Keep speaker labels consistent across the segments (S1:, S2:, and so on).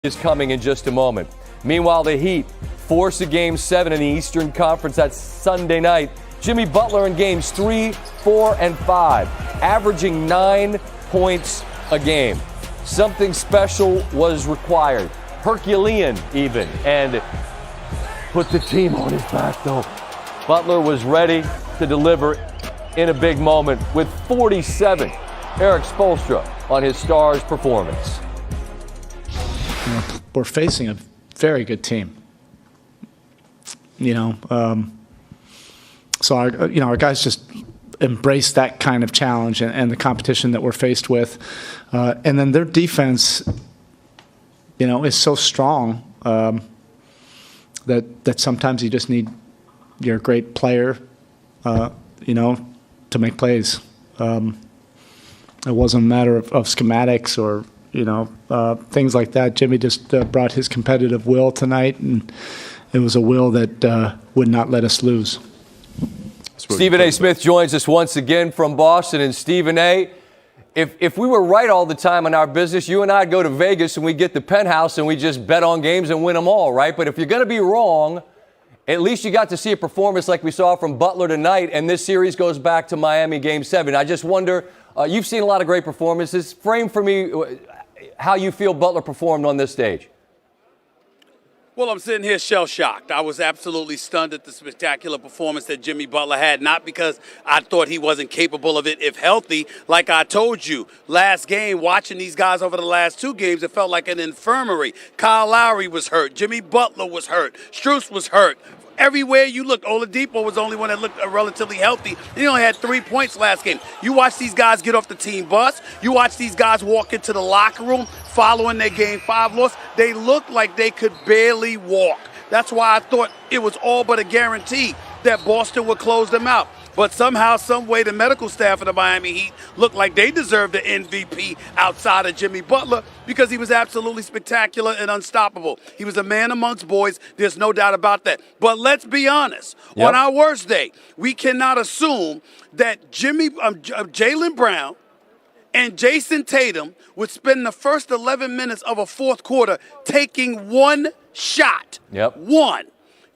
S1: is coming in just a moment. Meanwhile, the Heat force a Game 7 in the Eastern Conference. That's Sunday night. Jimmy Butler in Games 3, 4, and 5, averaging 9 points a game. Something special was required, Herculean even, and put the team on his back, though. Butler was ready to deliver in a big moment with 47. Eric Spoelstra on his Stars performance.
S2: We're facing a very good team. So our guys just embrace that kind of challenge and the competition that we're faced with, and then their defense, is so strong that sometimes you just need your great player, to make plays. It wasn't a matter of schematics or things like that. Jimmy just brought his competitive will tonight, and it was a will that would not let us lose.
S1: Stephen A. Smith joins us once again from Boston. And Stephen A., if we were right all the time in our business, you and I'd go to Vegas and we get the penthouse and we just bet on games and win them all, right? But if you're going to be wrong, at least you got to see a performance like we saw from Butler tonight, and this series goes back to Miami Game 7. I just wonder, you've seen a lot of great performances. Frame for me how you feel Butler performed on this stage.
S3: Well, I'm sitting here shell-shocked. I was absolutely stunned at the spectacular performance that Jimmy Butler had, not because I thought he wasn't capable of it if healthy. Like I told you, last game, watching these guys over the last two games, it felt like an infirmary. Kyle Lowry was hurt. Jimmy Butler was hurt. Strus was hurt. Everywhere you looked, Oladipo was the only one that looked relatively healthy. He only had 3 points last game. You watch these guys get off the team bus. You watch these guys walk into the locker room following their Game 5 loss. They looked like they could barely walk. That's why I thought it was all but a guarantee that Boston would close them out. But somehow, some way, the medical staff of the Miami Heat looked like they deserved the MVP outside of Jimmy Butler because he was absolutely spectacular and unstoppable. He was a man amongst boys. There's no doubt about that. But let's be honest. Yep. On our worst day, we cannot assume that Jaylen Brown and Jason Tatum would spend the first 11 minutes of a fourth quarter taking one shot.
S1: Yep.
S3: One.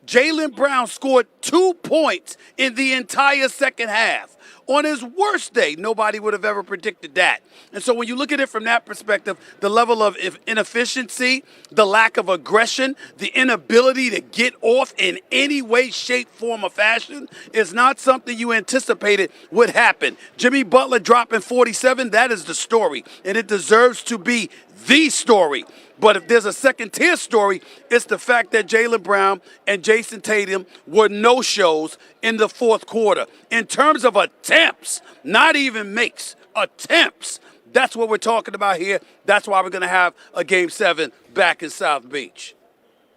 S3: Jaylen Brown scored 2 points in the entire second half. On his worst day, nobody would have ever predicted that. And so when you look at it from that perspective, the level of inefficiency, the lack of aggression, the inability to get off in any way, shape, form, or fashion is not something you anticipated would happen. Jimmy Butler dropping 47, that is the story, and it deserves to be the story. But if there's a second-tier story, it's the fact that Jaylen Brown and Jason Tatum were no-shows in the fourth quarter. In terms of attempts, not even makes, attempts, that's what we're talking about here. That's why we're going to have a Game 7 back in South Beach.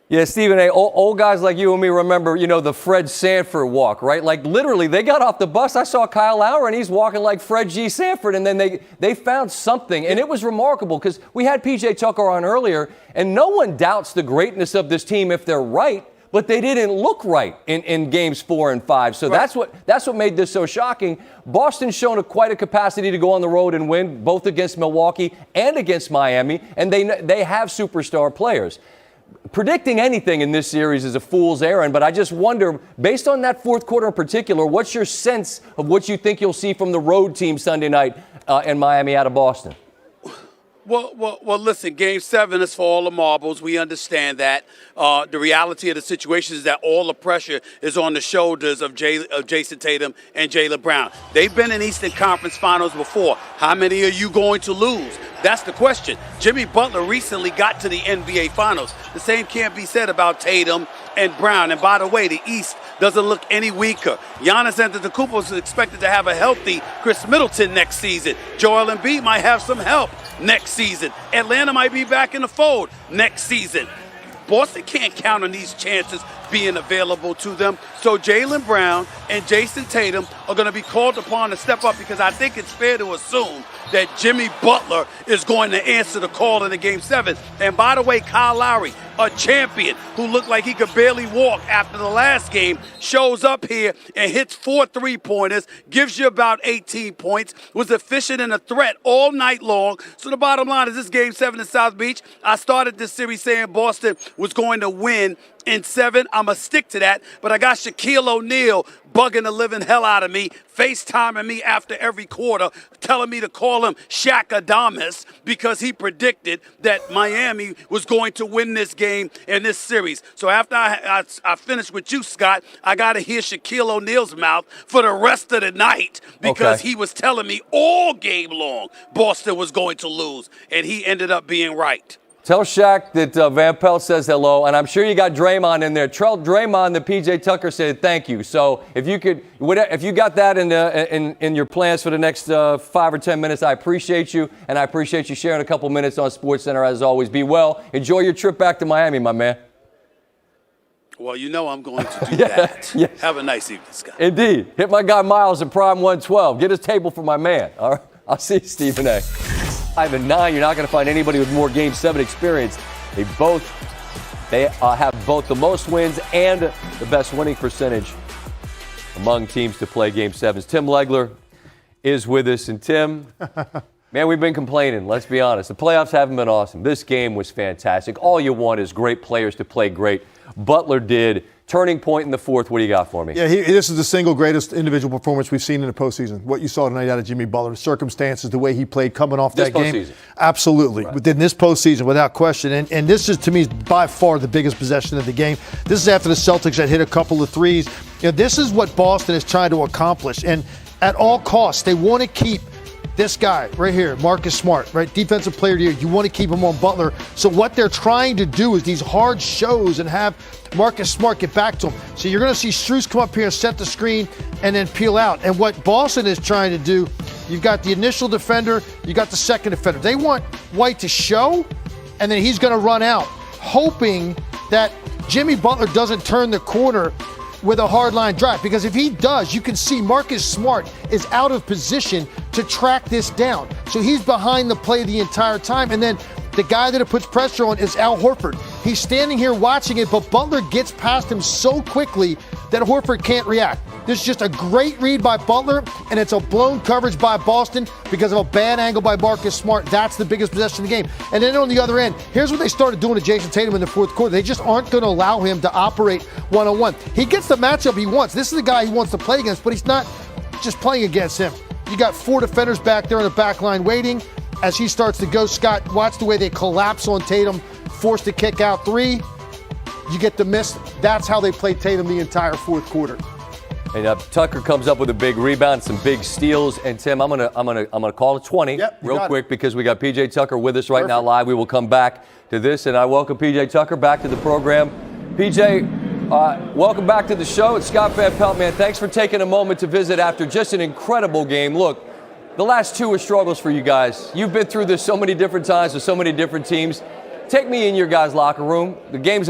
S1: Yeah, Stephen A., old guys like you and me remember, the Fred Sanford walk, right? Like, literally, they got off the bus. I saw Kyle Lowry, and he's walking like Fred G. Sanford, and then they found something. And it was remarkable because we had P.J. Tucker on earlier, and no one doubts the greatness of this team if they're right, but they didn't look right in Games 4 and 5. So right. That's what made this so shocking. Boston's shown quite a capacity to go on the road and win, both against Milwaukee and against Miami, and they have superstar players. Predicting anything in this series is a fool's errand, but I just wonder, based on that fourth quarter in particular, what's your sense of what you think you'll see from the road team Sunday night in Miami out of Boston?
S3: Well, listen, Game 7 is for all the marbles. We understand that. The reality of the situation is that all the pressure is on the shoulders of Jason Tatum and Jaylen Brown. They've been in Eastern Conference Finals before. How many are you going to lose? That's the question. Jimmy Butler recently got to the NBA Finals. The same can't be said about Tatum and Brown. And by the way, the East doesn't look any weaker. Giannis Antetokounmpo is expected to have a healthy Chris Middleton next season. Joel Embiid might have some help next season. Atlanta might be back in the fold next season. Boston can't count on these chances being available to them. So Jaylen Brown and Jason Tatum are going to be called upon to step up, because I think it's fair to assume that Jimmy Butler is going to answer the call in the Game 7. And by the way, Kyle Lowry, a champion who looked like he could barely walk after the last game, shows up here and hits 4 3-pointers, gives you about 18 points, was efficient and a threat all night long. So the bottom line is this Game 7 in South Beach. I started this series saying Boston was going to win in 7. I'm going to stick to that. But I got Shaquille O'Neal bugging the living hell out of me, FaceTiming me after every quarter, telling me to call him Shaq-Adamus because he predicted that Miami was going to win this game and this series. So after I finished with you, Scott, I got to hear Shaquille O'Neal's mouth for the rest of the night, because he was telling me all game long Boston was going to lose, and he ended up being right.
S1: Tell Shaq that Van Pelt says hello, and I'm sure you got Draymond in there. Tell Draymond that PJ Tucker said thank you. So if you got that in your plans for the next 5 or 10 minutes, I appreciate you, and I appreciate you sharing a couple minutes on SportsCenter as always. Be well. Enjoy your trip back to Miami, my man.
S3: Well, you know I'm going to do that.
S1: Yeah.
S3: Have a nice evening, Scott.
S1: Indeed. Hit my guy Miles at Prime 112. Get his table for my man. All right. I'll see you, Stephen A. 5-9, you're not going to find anybody with more Game 7 experience. They have both the most wins and the best winning percentage among teams to play Game 7s. Tim Legler is with us. And Tim, man, we've been complaining. Let's be honest. The playoffs haven't been awesome. This game was fantastic. All you want is great players to play great. Butler did. Turning point in the fourth. What do you got for me?
S4: Yeah, this is the single greatest individual performance we've seen in the postseason. What you saw tonight out of Jimmy Butler, the circumstances, the way he played coming off that game.
S1: Postseason.
S4: Absolutely.
S1: Right.
S4: Within this postseason, without question. And this is, to me, by far the biggest possession of the game. This is after the Celtics had hit a couple of threes. You know, this is what Boston is trying to accomplish. And at all costs, they want to keep this guy right here, Marcus Smart, right? Defensive player of the year. You want to keep him on Butler. So what they're trying to do is these hard shows and have Marcus Smart get back to him. So you're going to see Strus come up here and set the screen and then peel out. And what Boston is trying to do, you've got the initial defender, you got the second defender. They want White to show, and then he's going to run out, hoping that Jimmy Butler doesn't turn the corner with a hard line drive, because if he does, you can see Marcus Smart is out of position to track this down. So he's behind the play the entire time. And then the guy that it puts pressure on is Al Horford. He's standing here watching it, but Butler gets past him so quickly that Horford can't react. This is just a great read by Butler, and it's a blown coverage by Boston because of a bad angle by Marcus Smart. That's the biggest possession of the game. And then on the other end, here's what they started doing to Jason Tatum in the fourth quarter. They just aren't going to allow him to operate one-on-one. He gets the matchup he wants. This is the guy he wants to play against, but he's not just playing against him. You got 4 defenders back there on the back line waiting. As he starts to go, Scott, watch the way they collapse on Tatum, forced to kick out 3. You get the miss. That's how they played Tatum the entire fourth quarter.
S1: And Tucker comes up with a big rebound, some big steals. And Tim, I'm gonna call it 20 real quick, because we got PJ Tucker with us right now live. We will come back to this, and I welcome PJ Tucker back to the program. PJ, welcome back to the show. It's Scott Van Pelt, man. Thanks for taking a moment to visit after just an incredible game. Look, the last 2 are struggles for you guys. You've been through this so many different times with so many different teams. Take me in your guys' locker room. The game's